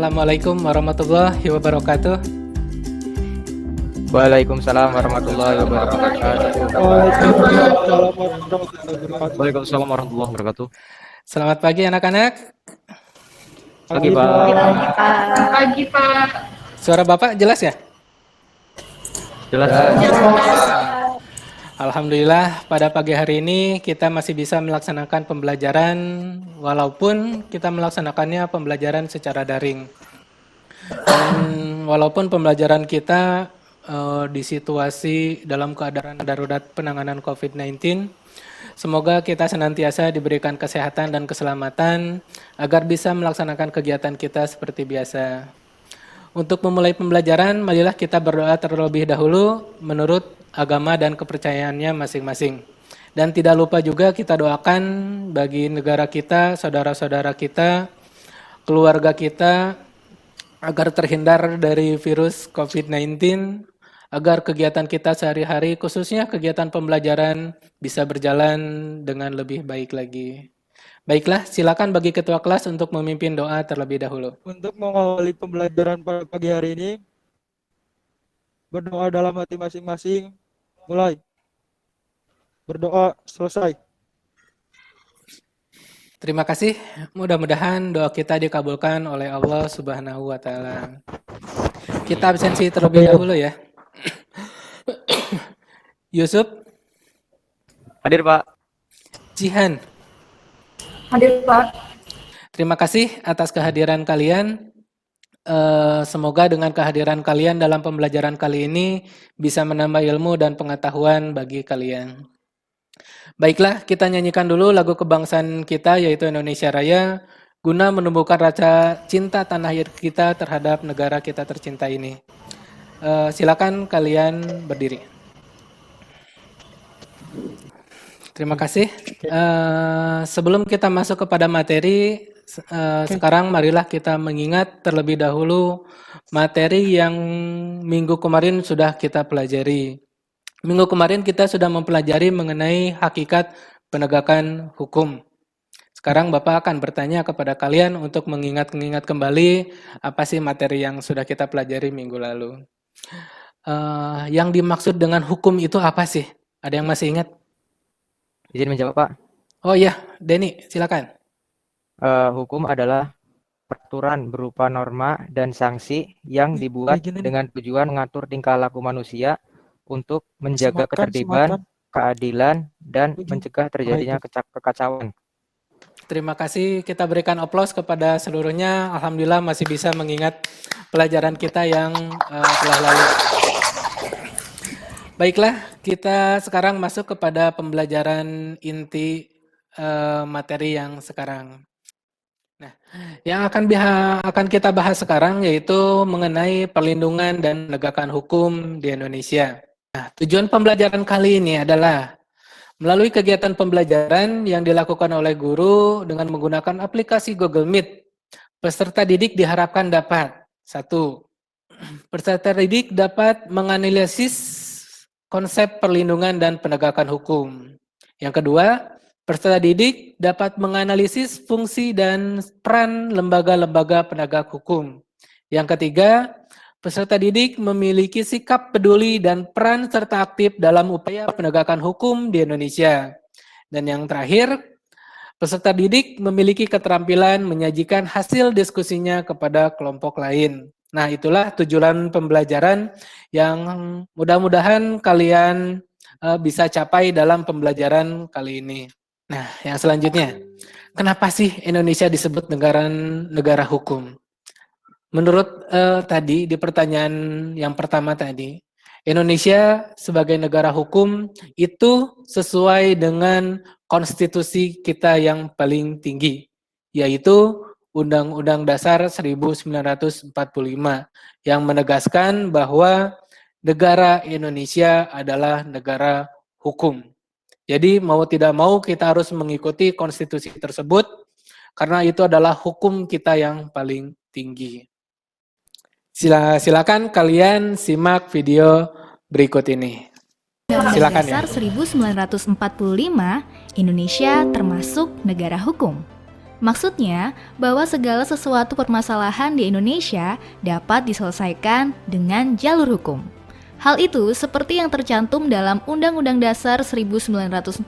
Assalamualaikum warahmatullahi wabarakatuh. Waalaikumsalam warahmatullahi wabarakatuh. Waalaikumsalam warahmatullahi wabarakatuh. Selamat pagi anak-anak. Pagi, Pak. Pagi, Pak. Suara Bapak jelas ya? Jelas. Alhamdulillah pada pagi hari ini kita masih bisa melaksanakan pembelajaran walaupun kita melaksanakannya pembelajaran secara daring. Dan walaupun pembelajaran kita di situasi dalam keadaan darurat penanganan COVID-19, semoga kita senantiasa diberikan kesehatan dan keselamatan agar bisa melaksanakan kegiatan kita seperti biasa. Untuk memulai pembelajaran, marilah kita berdoa terlebih dahulu menurut agama dan kepercayaannya masing-masing. Dan tidak lupa juga kita doakan bagi negara kita, saudara-saudara kita, keluarga kita, agar terhindar dari virus COVID-19, agar kegiatan kita sehari-hari, khususnya kegiatan pembelajaran, bisa berjalan dengan lebih baik lagi. Baiklah, silakan bagi ketua kelas untuk memimpin doa terlebih dahulu. Untuk mengawali pembelajaran pada pagi hari ini, berdoa dalam hati masing-masing, mulai. Berdoa selesai. Terima kasih. Mudah-mudahan doa kita dikabulkan oleh Allah Subhanahu wa taala. Kita absensi terlebih dahulu ya. Yusuf, Hadir, Pak. Jihan, Hadir, Pak. terima kasih atas kehadiran kalian. Semoga dengan kehadiran kalian dalam pembelajaran kali ini bisa menambah ilmu dan pengetahuan bagi kalian. Baiklah, kita nyanyikan dulu lagu kebangsaan kita yaitu Indonesia Raya guna menumbuhkan rasa cinta tanah air kita terhadap negara kita tercinta ini. Silakan kalian berdiri. Terima kasih. Sebelum kita masuk kepada materi, sekarang marilah kita mengingat terlebih dahulu materi yang minggu kemarin sudah kita pelajari. Minggu kemarin kita sudah mempelajari mengenai hakikat penegakan hukum. Sekarang Bapak akan bertanya kepada kalian untuk mengingat-ingat kembali apa sih materi yang sudah kita pelajari minggu lalu. Yang dimaksud dengan hukum itu apa sih? Ada yang masih ingat? Izin menjawab, Pak. Oh iya, Denny, silakan. Hukum adalah peraturan berupa norma dan sanksi yang dibuat dengan tujuan mengatur tingkah laku manusia untuk menjaga ketertiban, keadilan, dan mencegah terjadinya kekacauan. Terima kasih, kita berikan aplaus kepada seluruhnya. Alhamdulillah masih bisa mengingat pelajaran kita yang telah lalu. Baiklah, kita sekarang masuk kepada pembelajaran inti materi yang sekarang. Nah, yang akan kita bahas sekarang yaitu mengenai perlindungan dan penegakan hukum di Indonesia. Nah, tujuan pembelajaran kali ini adalah melalui kegiatan pembelajaran yang dilakukan oleh guru dengan menggunakan aplikasi Google Meet, peserta didik diharapkan dapat: 1. Peserta didik dapat menganalisis konsep perlindungan dan penegakan hukum. Yang kedua, peserta didik dapat menganalisis fungsi dan peran lembaga-lembaga penegak hukum. Yang ketiga, peserta didik memiliki sikap peduli dan peran serta aktif dalam upaya penegakan hukum di Indonesia. Dan yang terakhir, peserta didik memiliki keterampilan menyajikan hasil diskusinya kepada kelompok lain. Nah, itulah tujuan pembelajaran yang mudah-mudahan kalian bisa capai dalam pembelajaran kali ini. Nah, yang selanjutnya, kenapa sih Indonesia disebut negara hukum? Menurut tadi di pertanyaan yang pertama tadi, Indonesia sebagai negara hukum itu sesuai dengan konstitusi kita yang paling tinggi, yaitu Undang-Undang Dasar 1945 yang menegaskan bahwa negara Indonesia adalah negara hukum. Jadi mau tidak mau kita harus mengikuti konstitusi tersebut karena itu adalah hukum kita yang paling tinggi. Silakan kalian simak video berikut ini. Silakan ya. Dasar 1945, Indonesia termasuk negara hukum. Maksudnya, bahwa segala sesuatu permasalahan di Indonesia dapat diselesaikan dengan jalur hukum. Hal itu seperti yang tercantum dalam Undang-Undang Dasar 1945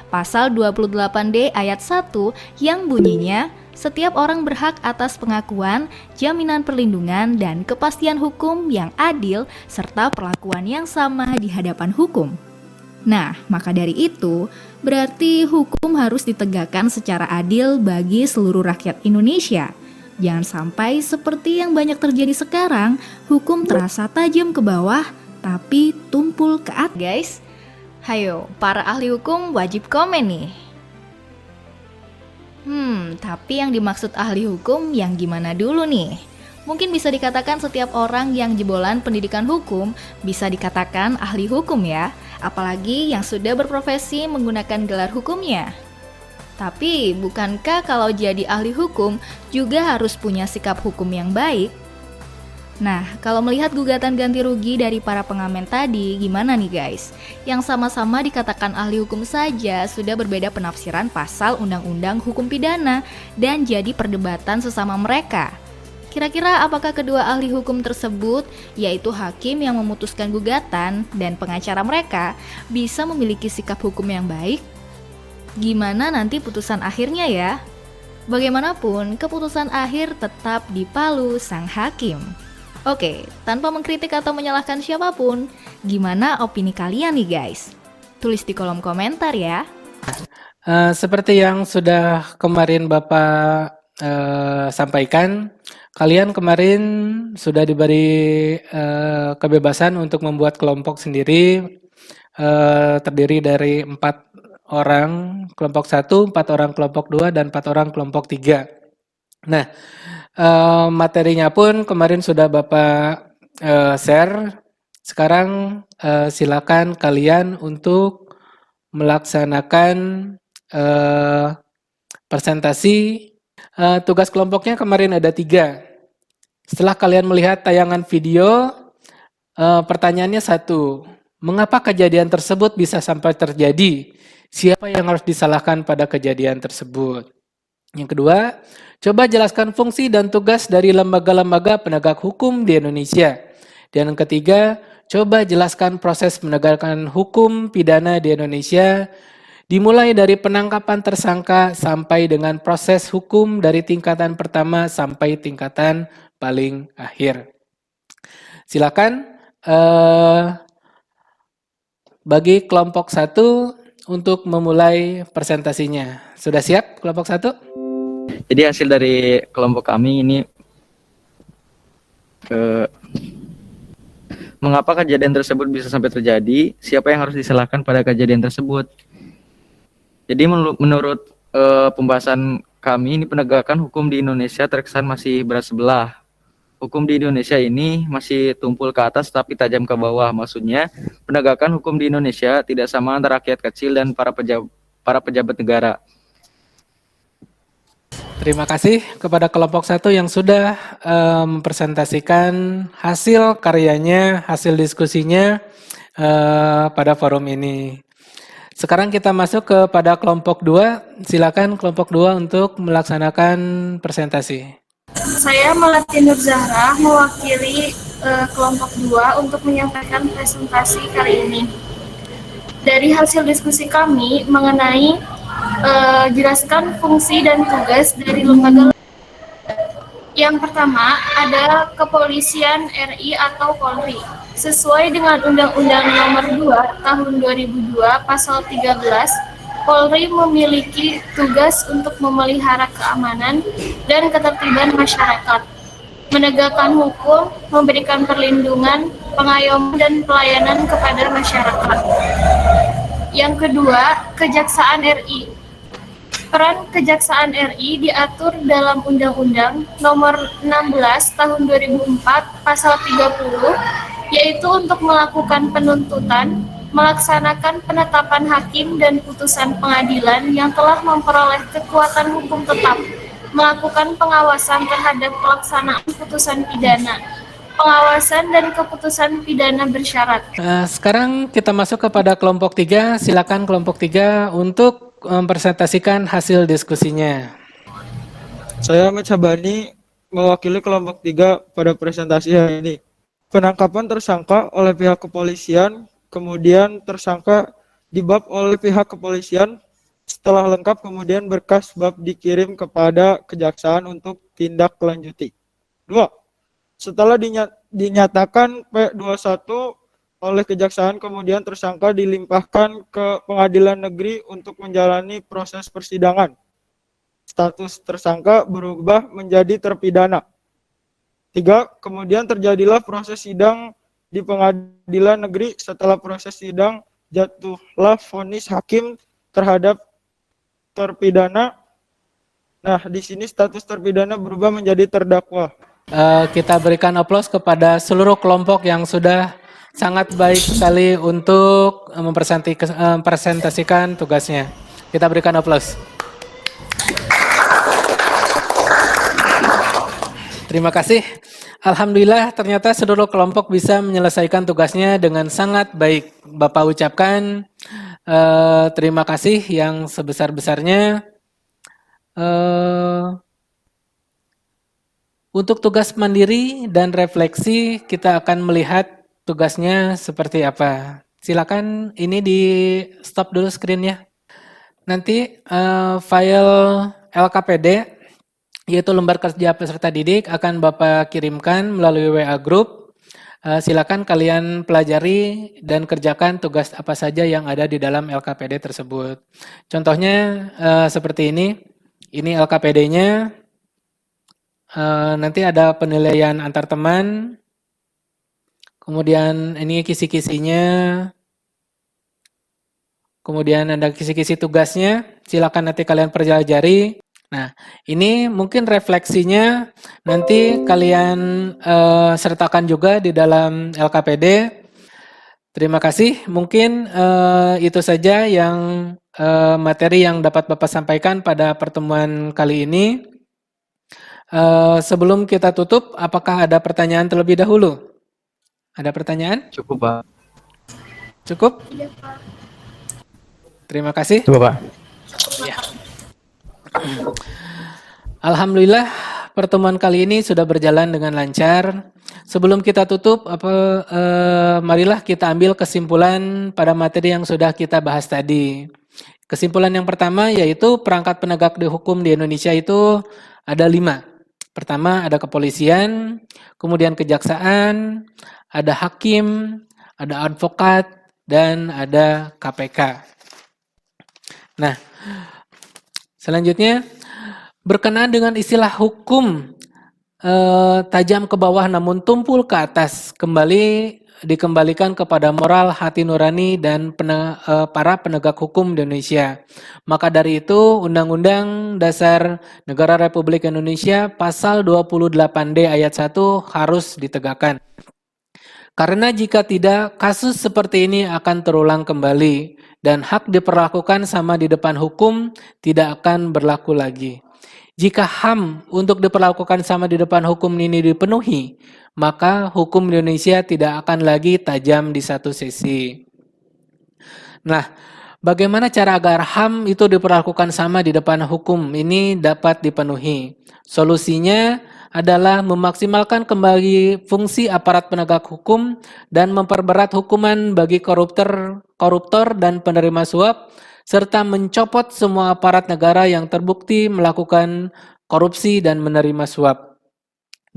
Pasal 28D ayat 1 yang bunyinya, setiap orang berhak atas pengakuan, jaminan perlindungan, dan kepastian hukum yang adil serta perlakuan yang sama di hadapan hukum. Nah, maka dari itu, berarti hukum harus ditegakkan secara adil bagi seluruh rakyat Indonesia. Jangan sampai seperti yang banyak terjadi sekarang, hukum terasa tajam ke bawah, tapi tumpul ke atas. Guys, hayo, para ahli hukum wajib komen nih. Tapi yang dimaksud ahli hukum yang gimana dulu nih? Mungkin bisa dikatakan setiap orang yang jebolan pendidikan hukum bisa dikatakan ahli hukum ya, apalagi yang sudah berprofesi menggunakan gelar hukumnya. Tapi bukankah kalau jadi ahli hukum juga harus punya sikap hukum yang baik? Nah, kalau melihat gugatan ganti rugi dari para pengamen tadi, gimana nih guys? Yang sama-sama dikatakan ahli hukum saja sudah berbeda penafsiran pasal undang-undang hukum pidana dan jadi perdebatan sesama mereka. Kira-kira apakah kedua ahli hukum tersebut, yaitu hakim yang memutuskan gugatan dan pengacara mereka, bisa memiliki sikap hukum yang baik? Gimana nanti putusan akhirnya ya? Bagaimanapun, keputusan akhir tetap di palu sang hakim. Oke, tanpa mengkritik atau menyalahkan siapapun, gimana opini kalian nih guys? Tulis di kolom komentar ya. Seperti yang sudah kemarin Bapak sampaikan, kalian kemarin sudah diberi kebebasan untuk membuat kelompok sendiri, terdiri dari 4 orang kelompok 1, 4 orang kelompok 2, dan 4 orang kelompok 3. Nah, materinya pun kemarin sudah Bapak share. Sekarang silakan kalian untuk melaksanakan presentasi. Tugas kelompoknya kemarin ada 3. Setelah kalian melihat tayangan video, pertanyaannya 1. Mengapa kejadian tersebut bisa sampai terjadi? Siapa yang harus disalahkan pada kejadian tersebut? Yang kedua, coba jelaskan fungsi dan tugas dari lembaga-lembaga penegak hukum di Indonesia. Dan yang ketiga, coba jelaskan proses penegakan hukum pidana di Indonesia, dimulai dari penangkapan tersangka sampai dengan proses hukum dari tingkatan pertama sampai tingkatan paling akhir. Silakan bagi kelompok 1 untuk memulai presentasinya. Sudah siap kelompok 1? Jadi hasil dari kelompok kami ini mengapa kejadian tersebut bisa sampai terjadi, siapa yang harus disalahkan pada kejadian tersebut. Jadi menurut pembahasan kami ini, penegakan hukum di Indonesia terkesan masih berat sebelah. Hukum di Indonesia ini masih tumpul ke atas tapi tajam ke bawah. Maksudnya, penegakan hukum di Indonesia tidak sama antara rakyat kecil dan para pejabat negara. Terima kasih kepada kelompok 1 yang sudah mempresentasikan hasil karyanya, hasil diskusinya pada forum ini. Sekarang kita masuk kepada kelompok 2. Silakan kelompok 2 untuk melaksanakan presentasi. Saya Melati Nur Zahra mewakili kelompok 2 untuk menyampaikan presentasi kali ini. Dari hasil diskusi kami mengenai jelaskan fungsi dan tugas dari lembaga. Yang pertama ada Kepolisian RI atau Polri. Sesuai dengan Undang-Undang Nomor 2 Tahun 2002 Pasal 13, Polri memiliki tugas untuk memelihara keamanan dan ketertiban masyarakat, menegakkan hukum, memberikan perlindungan, pengayoman, dan pelayanan kepada masyarakat. Yang kedua, Kejaksaan RI. Peran Kejaksaan RI diatur dalam Undang-Undang Nomor 16 Tahun 2004 Pasal 30, yaitu untuk melakukan penuntutan, melaksanakan penetapan hakim dan putusan pengadilan yang telah memperoleh kekuatan hukum tetap, melakukan pengawasan terhadap pelaksanaan putusan pidana, pengawasan dan keputusan pidana bersyarat. Sekarang kita masuk kepada kelompok 3. Silakan kelompok 3 untuk mempresentasikan hasil diskusinya. Saya Ahmad Sabani mewakili kelompok 3 pada presentasi hari ini. Penangkapan tersangka oleh pihak kepolisian, kemudian tersangka dibab oleh pihak kepolisian, setelah lengkap kemudian berkas bab dikirim kepada kejaksaan untuk tindak lanjuti. 2. Setelah dinyatakan P21 oleh kejaksaan, kemudian tersangka dilimpahkan ke pengadilan negeri untuk menjalani proses persidangan. Status tersangka berubah menjadi terpidana. 3. Kemudian terjadilah proses sidang di pengadilan negeri. Setelah proses sidang, jatuhlah vonis hakim terhadap terpidana. Nah, di sini status terpidana berubah menjadi terdakwa. Kita berikan aplaus kepada seluruh kelompok yang sudah sangat baik sekali untuk mempresentasikan tugasnya. Kita berikan aplaus. Terima kasih. Alhamdulillah ternyata seluruh kelompok bisa menyelesaikan tugasnya dengan sangat baik. Bapak ucapkan terima kasih yang sebesar-besarnya. Untuk tugas mandiri dan refleksi kita akan melihat tugasnya seperti apa. Silakan ini di stop dulu screen-nya. Nanti file LKPD yaitu lembar kerja peserta didik akan Bapak kirimkan melalui WA Group. Silakan kalian pelajari dan kerjakan tugas apa saja yang ada di dalam LKPD tersebut. Contohnya seperti ini. Ini LKPD-nya. Nanti ada penilaian antar teman. Kemudian ini kisi-kisinya. Kemudian ada kisi-kisi tugasnya. Silakan nanti kalian pelajari. Nah, ini mungkin refleksinya nanti kalian sertakan juga di dalam LKPD. Terima kasih. Mungkin itu saja yang materi yang dapat Bapak sampaikan pada pertemuan kali ini. Sebelum kita tutup, apakah ada pertanyaan terlebih dahulu? Ada pertanyaan? Cukup, Pak. Cukup? Terima kasih. Cukup, Pak. Ya. Alhamdulillah pertemuan kali ini sudah berjalan dengan lancar. Sebelum kita tutup, marilah kita ambil kesimpulan pada materi yang sudah kita bahas tadi. Kesimpulan yang pertama yaitu perangkat penegak hukum di Indonesia itu ada 5. Pertama ada kepolisian, kemudian kejaksaan, ada hakim, ada advokat, dan ada KPK. Nah, selanjutnya, berkenaan dengan istilah hukum tajam ke bawah namun tumpul ke atas, dikembalikan kepada moral hati nurani dan para penegak hukum di Indonesia. Maka dari itu, Undang-Undang Dasar Negara Republik Indonesia Pasal 28D ayat 1 harus ditegakkan. Karena jika tidak, kasus seperti ini akan terulang kembali dan hak diperlakukan sama di depan hukum tidak akan berlaku lagi. Jika HAM untuk diperlakukan sama di depan hukum ini dipenuhi, maka hukum Indonesia tidak akan lagi tajam di satu sisi. Nah, bagaimana cara agar HAM itu diperlakukan sama di depan hukum ini dapat dipenuhi? Solusinya adalah memaksimalkan kembali fungsi aparat penegak hukum dan memperberat hukuman bagi koruptor dan penerima suap, serta mencopot semua aparat negara yang terbukti melakukan korupsi dan menerima suap.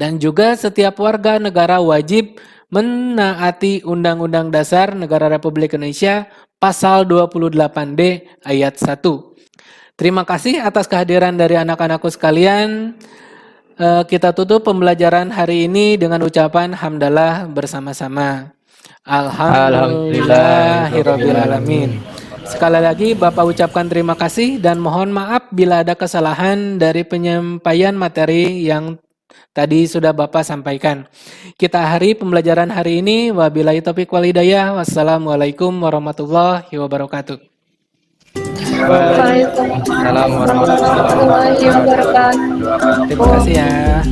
Dan juga setiap warga negara wajib menaati Undang-Undang Dasar Negara Republik Indonesia Pasal 28D ayat 1. Terima kasih atas kehadiran dari anak-anakku sekalian. Kita tutup pembelajaran hari ini dengan ucapan hamdalah bersama-sama. Alhamdulillahirabbil alamin. Sekali lagi Bapak ucapkan terima kasih dan mohon maaf bila ada kesalahan dari penyampaian materi yang tadi sudah Bapak sampaikan. Kita akhiri pembelajaran hari ini. Wabillahi taufiq wal hidayah. Wassalamualaikum warahmatullahi wabarakatuh. Waalaikumsalam warahmatullahi wabarakatuh. Terima kasih ya.